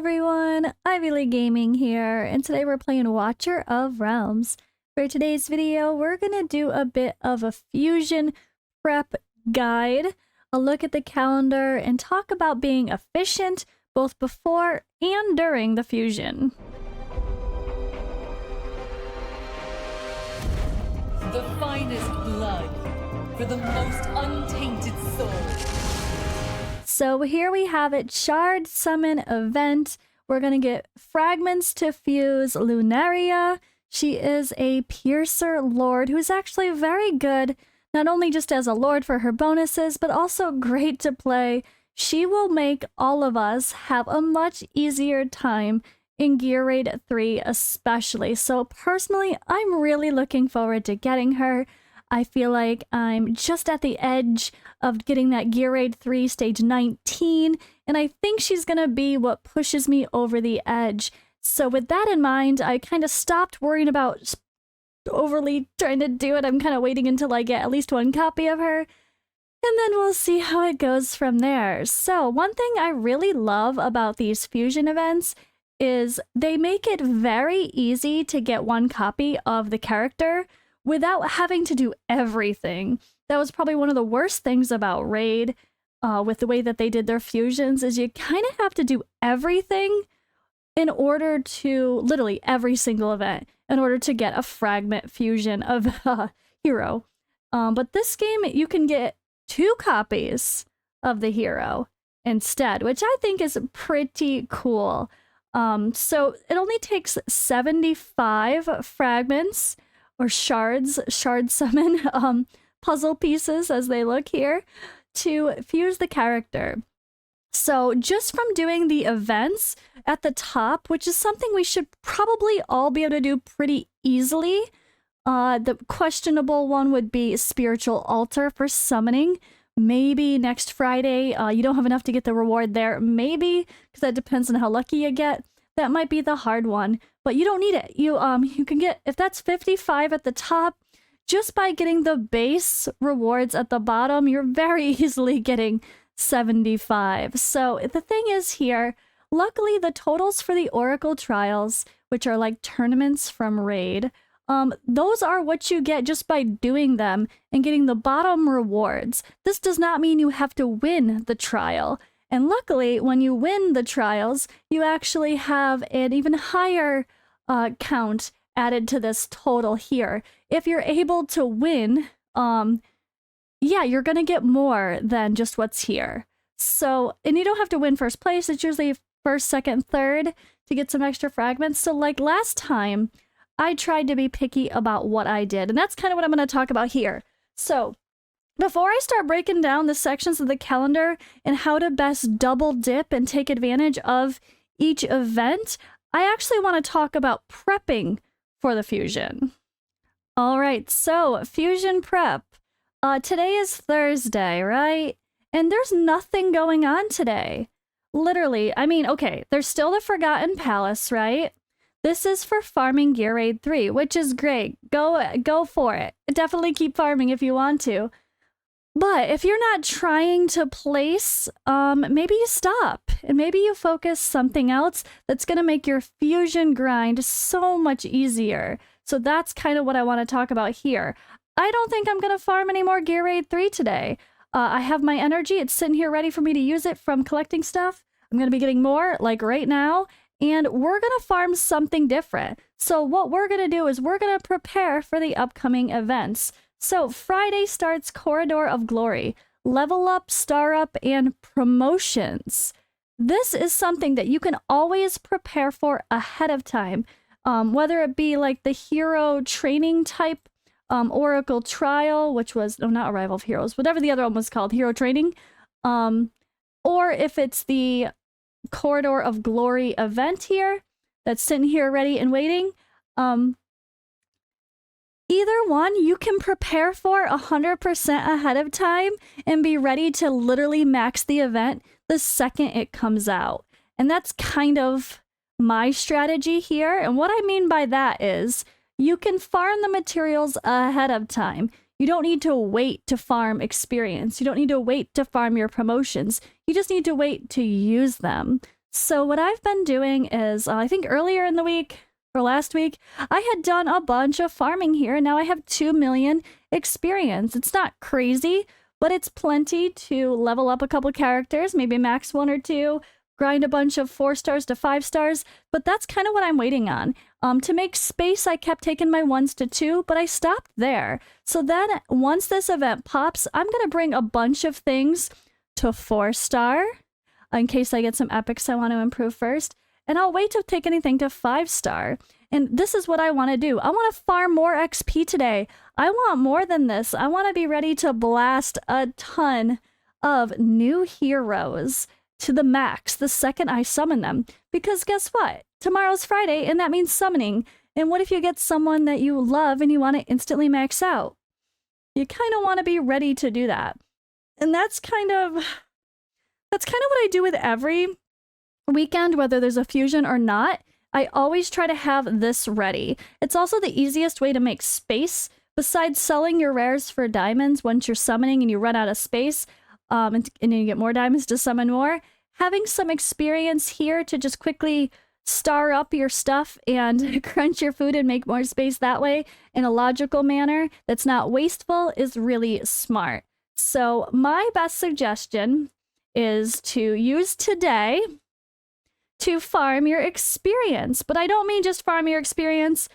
everyone, Ivy League Gaming here, and today we're playing Watcher of Realms. For today's video, we're gonna do a bit of a fusion prep guide, a look at the calendar, and talk about being efficient both before and during the fusion. The finest blood for the most untainted soul. So here we have it, Shard Summon event. We're going to get fragments to fuse Luneria. She is a Piercer Lord who's actually very good, not only just as a Lord for her bonuses, but also great to play. She will make all of us have a much easier time in Gear Raid 3 especially. So personally, I'm really looking forward to getting her. I feel like I'm just at the edge of getting that Gear Raid 3 stage 19, and I think she's gonna be what pushes me over the edge. So with that in mind, I kind of stopped worrying about overly trying to do it. I'm kind of waiting until I get at least one copy of her, and then we'll see how it goes from there. So one thing I really love about these fusion events is they make it very easy to get one copy of the character without having to do everything. That was probably one of the worst things about Raid with the way that they did their fusions, is you kind of have to do everything in order to, literally every single event, in order to get a fragment fusion of a hero. But this game, you can get 2 copies of the hero instead, which I think is pretty cool. So it only takes 75 fragments or shards, shard summon, puzzle pieces as they look here, to fuse the character. So just from doing the events at the top, which is something we should probably all be able to do pretty easily, the questionable one would be Spiritual Altar for summoning. Maybe next Friday, you don't have enough to get the reward there. Maybe, because that depends on how lucky you get. That might be the hard one, but you don't need it. You can get, if that's 55 at the top, just by getting the base rewards at the bottom, you're very easily getting 75. So the thing is here, luckily the totals for the Oracle Trials, which are like tournaments from Raid, those are what you get just by doing them and getting the bottom rewards. This does not mean you have to win the trial. And luckily, when you win the trials, you actually have an even higher count added to this total here. If you're able to win, yeah, you're going to get more than just what's here. So, and you don't have to win first place. It's usually first, second, third to get some extra fragments. So like last time, I tried to be picky about what I did. And that's kind of what I'm going to talk about here. So before I start breaking down the sections of the calendar and how to best double dip and take advantage of each event, I actually want to talk about prepping for the fusion. All right, so fusion prep. Today is Thursday, right? And there's nothing going on today. Literally, I mean, okay, there's still the Forgotten Palace, right? This is for farming Gear Raid 3, which is great. Go for it. Definitely keep farming if you want to. But if you're not trying to place, maybe you stop and maybe you focus something else that's going to make your fusion grind so much easier. So that's kind of what I want to talk about here. I don't think I'm going to farm any more Gear Raid 3 today. I have my energy. It's sitting here ready for me to use it from collecting stuff. I'm going to be getting more like right now, and we're going to farm something different. So what we're going to do is we're going to prepare for the upcoming events. So Friday starts Corridor of Glory, level up, star up, and promotions. This is something that you can always prepare for ahead of time, whether it be like the hero training type Oracle Trial, which was, no, not Arrival of Heroes, whatever the other one was called, hero training, or if it's the Corridor of Glory event here that's sitting here ready and waiting. Either one you can prepare for 100% ahead of time and be ready to literally max the event the second it comes out. And that's kind of my strategy here. And what I mean by that is you can farm the materials ahead of time. You don't need to wait to farm experience. You don't need to wait to farm your promotions. You just need to wait to use them. So what I've been doing is, I think earlier in the week or last week, I had done a bunch of farming here, and now I have 2 million experience. It's not crazy, but it's plenty to level up a couple characters, maybe max 1 or 2, grind a bunch of 4 stars to 5 stars, but that's kind of what I'm waiting on. To make space, I kept taking my 1s to 2, but I stopped there. So then once this event pops, I'm going to bring a bunch of things to 4 star in case I get some epics I want to improve first. And I'll wait to take anything to 5 star. And this is what I want to do. I want to farm more XP today. I want more than this. I want to be ready to blast a ton of new heroes to the max the second I summon them. Because guess what? Tomorrow's Friday, and that means summoning. And what if you get someone that you love and you want to instantly max out? You kind of want to be ready to do that. And that's kind of what I do with every weekend, whether there's a fusion or not. I always try to have this ready. It's also the easiest way to make space. Besides selling your rares for diamonds once you're summoning and you run out of space, and you get more diamonds to summon more, having some experience here to just quickly star up your stuff and crunch your food and make more space that way in a logical manner that's not wasteful is really smart. So my best suggestion is to use today to farm your experience. But I don't mean just farm your experience.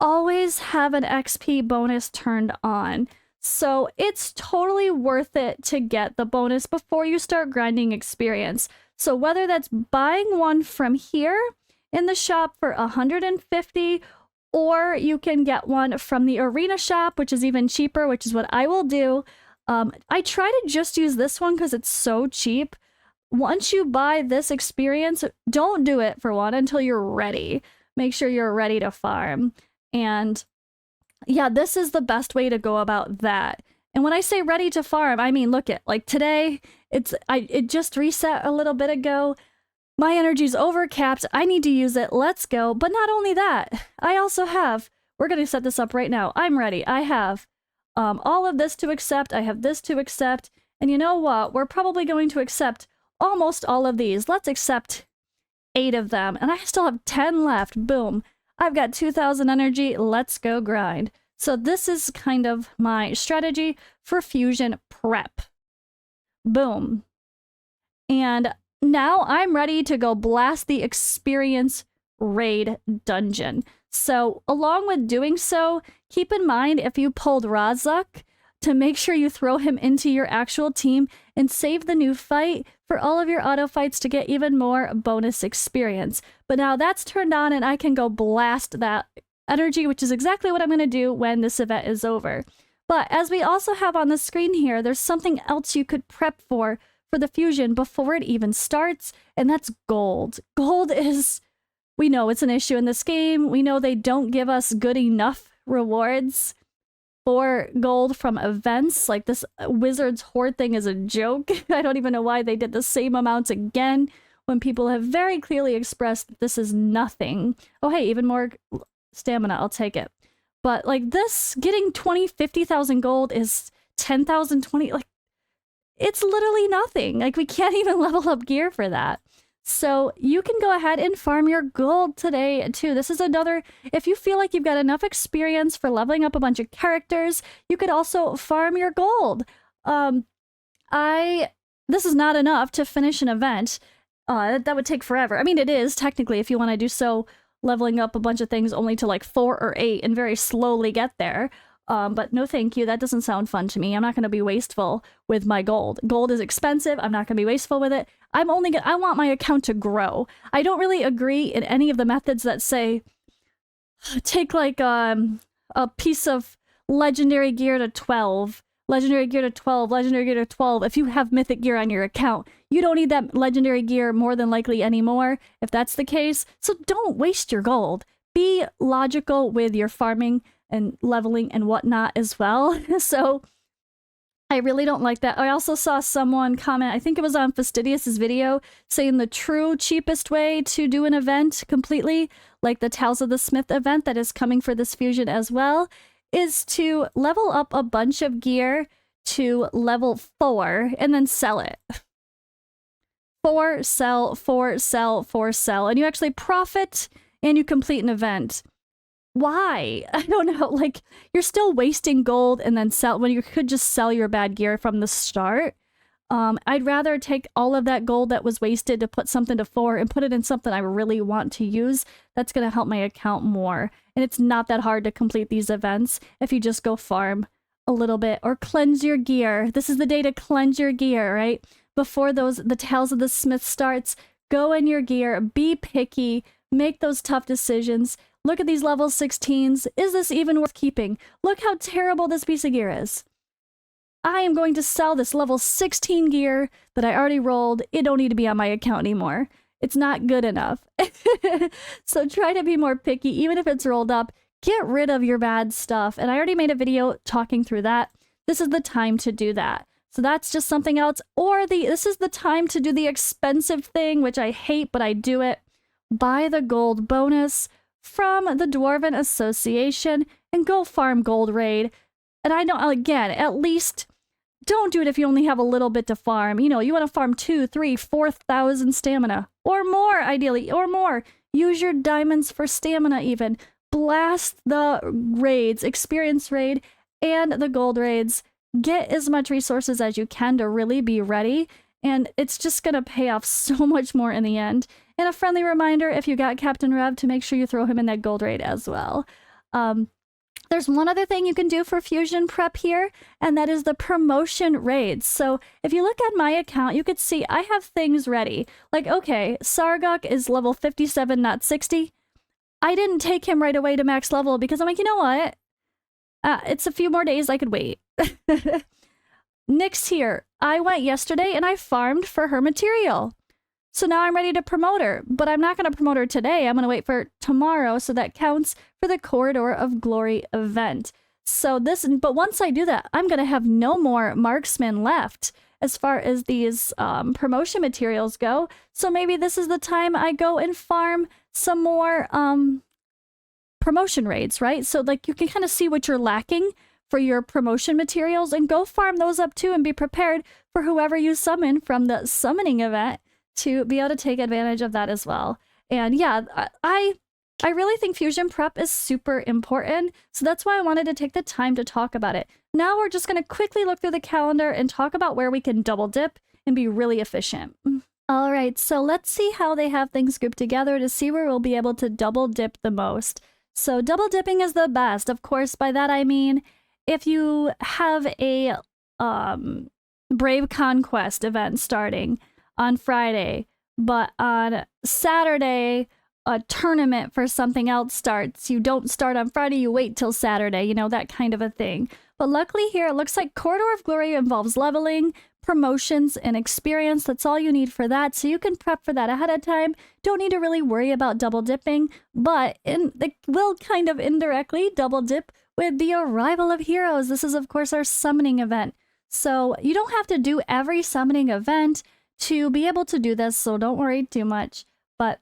Always have an XP bonus turned on. So it's totally worth it to get the bonus before you start grinding experience. So whether that's buying one from here in the shop for 150, or you can get one from the arena shop, which is even cheaper, which is what I will do. I try to just use this one because it's so cheap. Once you buy this experience, don't do it for one until you're ready. Make sure you're ready to farm. And yeah, this is the best way to go about that. And when I say ready to farm, I mean, look at like today, it just reset a little bit ago. My energy's overcapped. I need to use it. Let's go. But not only that, I also have, we're going to set this up right now. I'm ready. I have all of this to accept. I have this to accept. And you know what? We're probably going to accept almost all of these. Let's accept 8 of them. And I still have 10 left. Boom. I've got 2,000 energy. Let's go grind. So this is kind of my strategy for fusion prep. Boom. And now I'm ready to go blast the experience raid dungeon. So along with doing so, keep in mind if you pulled Razak, to make sure you throw him into your actual team and save the new fight for all of your auto fights to get even more bonus experience. But now that's turned on and I can go blast that energy, which is exactly what I'm going to do when this event is over. But as we also have on the screen here, there's something else you could prep for the fusion before it even starts, and that's gold. Gold is, we know it's an issue in this game. We know they don't give us good enough rewards for gold from events. Like this Wizard's Horde thing is a joke. I don't even know why they did the same amounts again when people have very clearly expressed that this is nothing. Oh, hey, even more stamina. I'll take it. But like this, getting 50,000 gold is 10,000, 20, like it's literally nothing. Like we can't even level up gear for that. So you can go ahead and farm your gold today too. This is another, if you feel like you've got enough experience for leveling up a bunch of characters, you could also farm your gold. This is not enough to finish an event. That would take forever. I mean, it is technically if you want to do so, leveling up a bunch of things only to like 4 or 8 and very slowly get there. But no thank you, that doesn't sound fun to me. I'm not going to be wasteful with my gold. Gold is expensive, I'm not going to be wasteful with it. I want my account to grow. I don't really agree in any of the methods that say, take like a piece of legendary gear to 12, legendary gear to 12, legendary gear to 12. If you have mythic gear on your account, you don't need that legendary gear more than likely anymore, if that's the case. So don't waste your gold. Be logical with your farming and leveling and whatnot as well. So I really don't like that. I also saw someone comment, I think it was on Fastidious's video, saying the true cheapest way to do an event completely, like the Tales of the Smith event that is coming for this fusion as well, is to level up a bunch of gear to level 4 and then sell it. 4 sell, 4 sell, 4 sell, and you actually profit and you complete an event. Why? I don't know. Like, you're still wasting gold and then sell when you could just sell your bad gear from the start. I'd rather take all of that gold that was wasted to put something to 4 and put it in something I really want to use. That's going to help my account more. And it's not that hard to complete these events if you just go farm a little bit or cleanse your gear. This is the day to cleanse your gear, right? Before the Tales of the Smith starts, go in your gear, be picky, make those tough decisions. Look at these level 16s. Is this even worth keeping? Look how terrible this piece of gear is. I am going to sell this level 16 gear that I already rolled. It don't need to be on my account anymore. It's not good enough. So try to be more picky, even if it's rolled up. Get rid of your bad stuff. And I already made a video talking through that. This is the time to do that. So that's just something else. Or this is the time to do the expensive thing, which I hate, but I do it. Buy the gold bonus from the Dwarven Association and go farm gold raid. And I know, again, at least don't do it if you only have a little bit to farm. You know, you want to farm 2, 3, 4,000 stamina or more, ideally, or more. Use your diamonds for stamina even. Blast the raids, experience raid, and the gold raids. Get as much resources as you can to really be ready. And it's just going to pay off so much more in the end. And a friendly reminder, if you got Captain Rev, to make sure you throw him in that gold raid as well. There's one other thing you can do for fusion prep here, and that is the promotion raids. So if you look at my account, you could see I have things ready. Like, okay, Sargok is level 57, not 60. I didn't take him right away to max level because I'm like, you know what? It's a few more days, I could wait. Nyx here. I went yesterday and I farmed for her material. So now I'm ready to promote her, but I'm not going to promote her today. I'm going to wait for tomorrow, so that counts for the Corridor of Glory event. But once I do that, I'm going to have no more marksmen left as far as these promotion materials go. So maybe this is the time I go and farm some more promotion raids, right? So like you can kind of see what you're lacking for your promotion materials and go farm those up too and be prepared for whoever you summon from the summoning event to be able to take advantage of that as well. And yeah, I really think fusion prep is super important. So that's why I wanted to take the time to talk about it. Now we're just going to quickly look through the calendar and talk about where we can double dip and be really efficient. All right, so let's see how they have things grouped together to see where we'll be able to double dip the most. So double dipping is the best. Of course, by that I mean if you have a Brave Conquest event starting on Friday, but on Saturday, a tournament for something else starts. You don't start on Friday, you wait till Saturday, you know, that kind of a thing. But luckily here, it looks like Corridor of Glory involves leveling, promotions, and experience. That's all you need for that. So you can prep for that ahead of time. Don't need to really worry about double dipping, but they will kind of indirectly double dip with the Arrival of Heroes. This is, of course, our summoning event. So you don't have to do every summoning event to be able to do this, so don't worry too much. But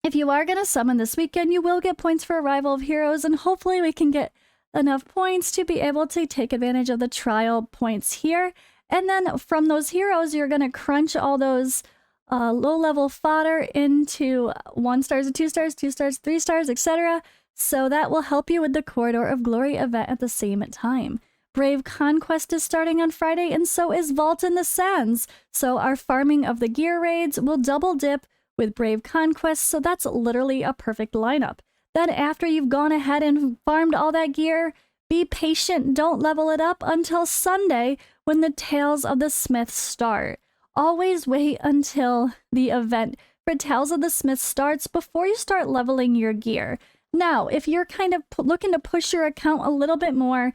if you are going to summon this weekend, you will get points for Arrival of Heroes, and hopefully we can get enough points to be able to take advantage of the trial points here. And then from those heroes, you're going to crunch all those low-level fodder into 1 stars and 2 stars, 2 stars, 3 stars, etc. So that will help you with the Corridor of Glory event at the same time. Brave Conquest is starting on Friday, and so is Vault in the Sands. So our farming of the gear raids will double dip with Brave Conquest, so that's literally a perfect lineup. Then after you've gone ahead and farmed all that gear, be patient, don't level it up until Sunday when the Tales of the Smith start. Always wait until the event for Tales of the Smith starts before you start leveling your gear. Now, if you're kind of looking to push your account a little bit more,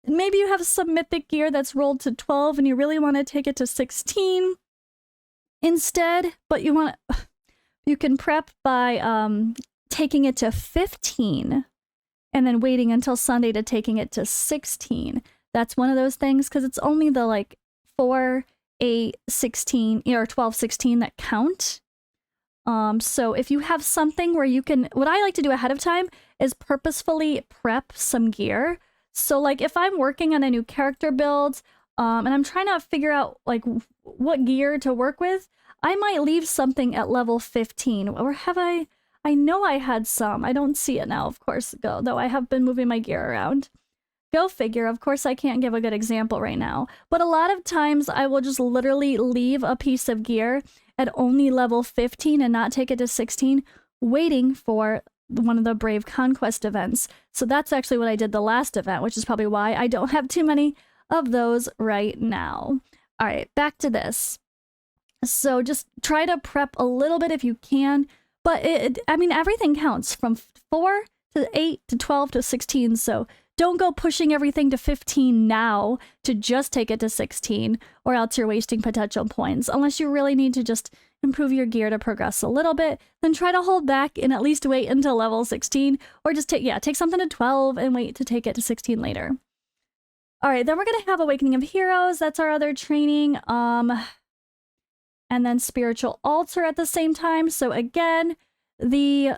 maybe you have some mythic gear that's rolled to 12 and you really want to take it to 16 instead, but you can prep by taking it to 15 and then waiting until Sunday to taking it to 16. That's one of those things because it's only the like 4, 8, 16 or 12, 16 that count. So if you have something where you can, what I like to do ahead of time is purposefully prep some gear. So like if I'm working on a new character build and I'm trying to figure out like what gear to work with, I might leave something at level 15, or have I? I know I had some. I don't see it now, of course, though I have been moving my gear around. Go figure. Of course, I can't give a good example right now, but a lot of times I will just literally leave a piece of gear at only level 15 and not take it to 16, waiting for one of the Brave Conquest events. So that's actually what I did the last event, which is probably why I don't have too many of those right now. All right, back to this. So just try to prep a little bit if you can, but I mean, everything counts from 4 to 8 to 12 to 16. So don't go pushing everything to 15 now to just take it to 16, or else you're wasting potential points. Unless you really need to just improve your gear to progress a little bit, then try to hold back and at least wait until level 16, or just take something to 12 and wait to take it to 16 later. All right, then we're going to have Awakening of Heroes. That's our other training. And then Spiritual Altar at the same time. So again, the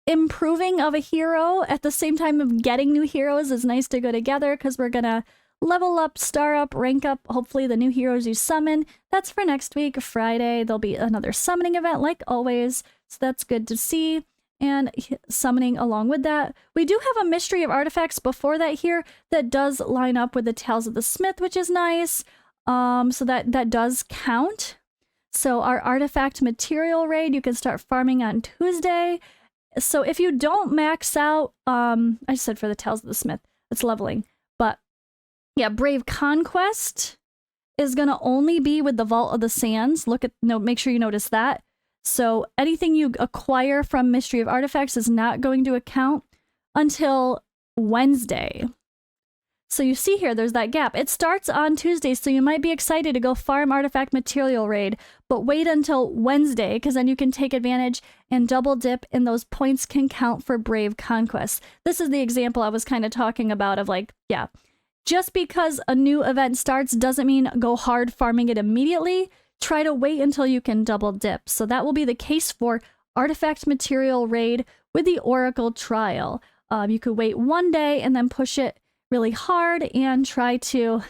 improving of a hero at the same time of getting new heroes is nice to go together, because we're going to level up, star up, rank up, hopefully the new heroes you summon. That's for next week, Friday. There'll be another summoning event like always, so that's good to see. And summoning along with that. We do have a Mystery of Artifacts before that here that does line up with the Tales of the Smith, which is nice. So that does count. So our artifact material raid, you can start farming on Tuesday. So if you don't max out, I said for the Tales of the Smith, it's leveling. But yeah, Brave Conquest is going to only be with the Vault of the Sands. Make sure you notice that. So anything you acquire from Mystery of Artifacts is not going to account until Wednesday. So you see here, there's that gap. It starts on Tuesday, so you might be excited to go farm artifact material raid, but wait until Wednesday, because then you can take advantage and double dip, and those points can count for Brave Conquest. This is the example I was kind of talking about of just because a new event starts doesn't mean go hard farming it immediately. Try to wait until you can double dip. So that will be the case for artifact material raid with the Oracle Trial. You could wait one day and then push it really hard and try to,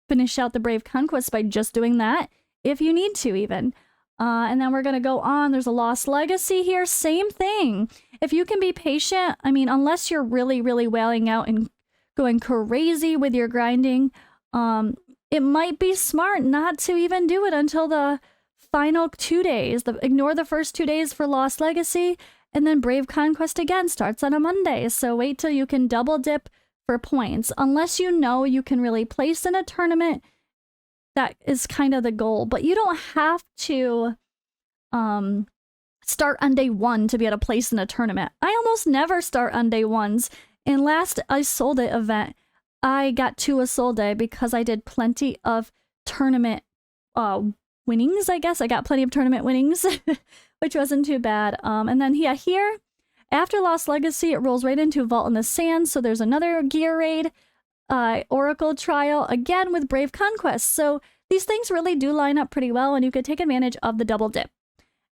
finish out the Brave Conquest by just doing that, if you need to even. And then we're going to go on. There's a Lost Legacy here. Same thing. If you can be patient, I mean, unless you're really, really wailing out and going crazy with your grinding, it might be smart not to even do it until the final 2 days. Ignore the first 2 days for Lost Legacy, and then Brave Conquest again starts on a Monday. So wait till you can double dip for points. Unless you know you can really place in a tournament, that is kind of the goal. But you don't have to start on day 1 to be able to place in a tournament. I almost never start on day 1s. In last Isolde event, I got 2 Isolde because I did plenty of tournament winnings, I guess. I got plenty of tournament winnings, which wasn't too bad. And then here, after Lost Legacy, it rolls right into Vault in the Sand. So there's another gear raid, Oracle Trial, again with Brave Conquest. So these things really do line up pretty well, and you could take advantage of the double dip.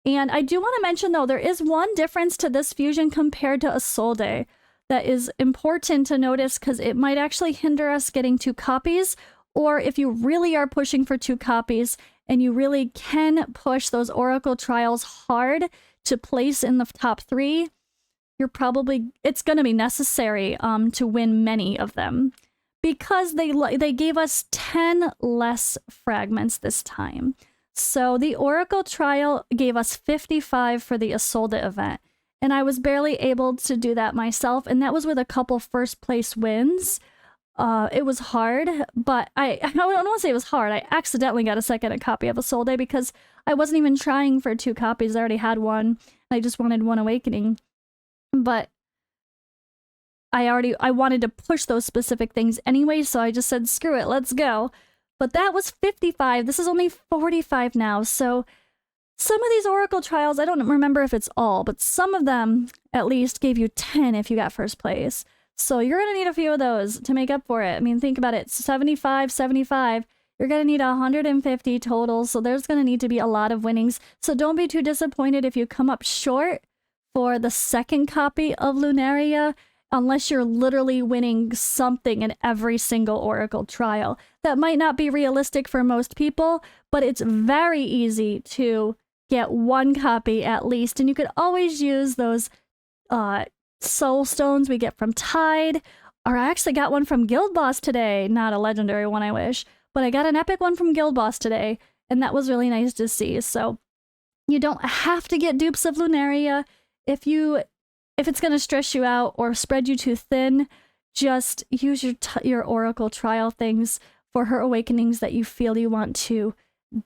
And I do want to mention, though, there is one difference to this fusion compared to Isolde that is important to notice, because it might actually hinder us getting 2 copies, or if you really are pushing for 2 copies and you really can push those Oracle Trials hard to place in the top 3, it's going to be necessary to win many of them, because they gave us 10 less fragments this time. So the Oracle Trial gave us 55 for the Isolde event. And I was barely able to do that myself. And that was with a couple first place wins. It was hard, but I don't want to say it was hard. I accidentally got a second copy of Isolde because I wasn't even trying for 2 copies. I already had one. I just wanted 1 Awakening. But I wanted to push those specific things anyway. So I just said, screw it, let's go. But that was 55. This is only 45 now. So some of these Oracle Trials, I don't remember if it's all, but some of them at least gave you 10 if you got first place. So you're going to need a few of those to make up for it. I mean, think about it. 75. You're going to need 150 total. So there's going to need to be a lot of winnings. So don't be too disappointed if you come up short for the second copy of Luneria. unless you're literally winning something in every single Oracle trial. That might not be realistic for most people, but it's very easy to get one copy at least. And you could always use those soul stones we get from Tide. Or I actually got one from Guild Boss today. Not a legendary one, I wish. But I got an epic one from Guild Boss today. And that was really nice to see. So you don't have to get dupes of Luneria. If it's going to stress you out or spread you too thin, just use your Oracle trial things for her awakenings that you feel you want to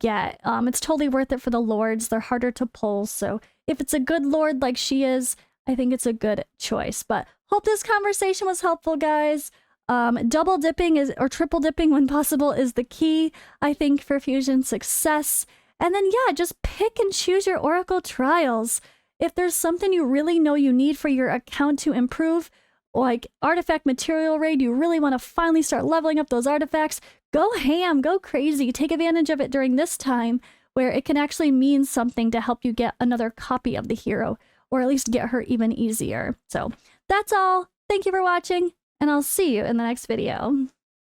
get. It's totally worth it for the lords. They're harder to pull. So if it's a good lord like she is, I think it's a good choice. But hope this conversation was helpful, guys. Double dipping or triple dipping when possible is the key, I think, for fusion success. And then, yeah, just pick and choose your Oracle trials. If there's something you really know you need for your account to improve, like artifact material raid, you really want to finally start leveling up those artifacts, go ham, go crazy. Take advantage of it during this time where it can actually mean something to help you get another copy of the hero, or at least get her even easier. So that's all. Thank you for watching, and I'll see you in the next video.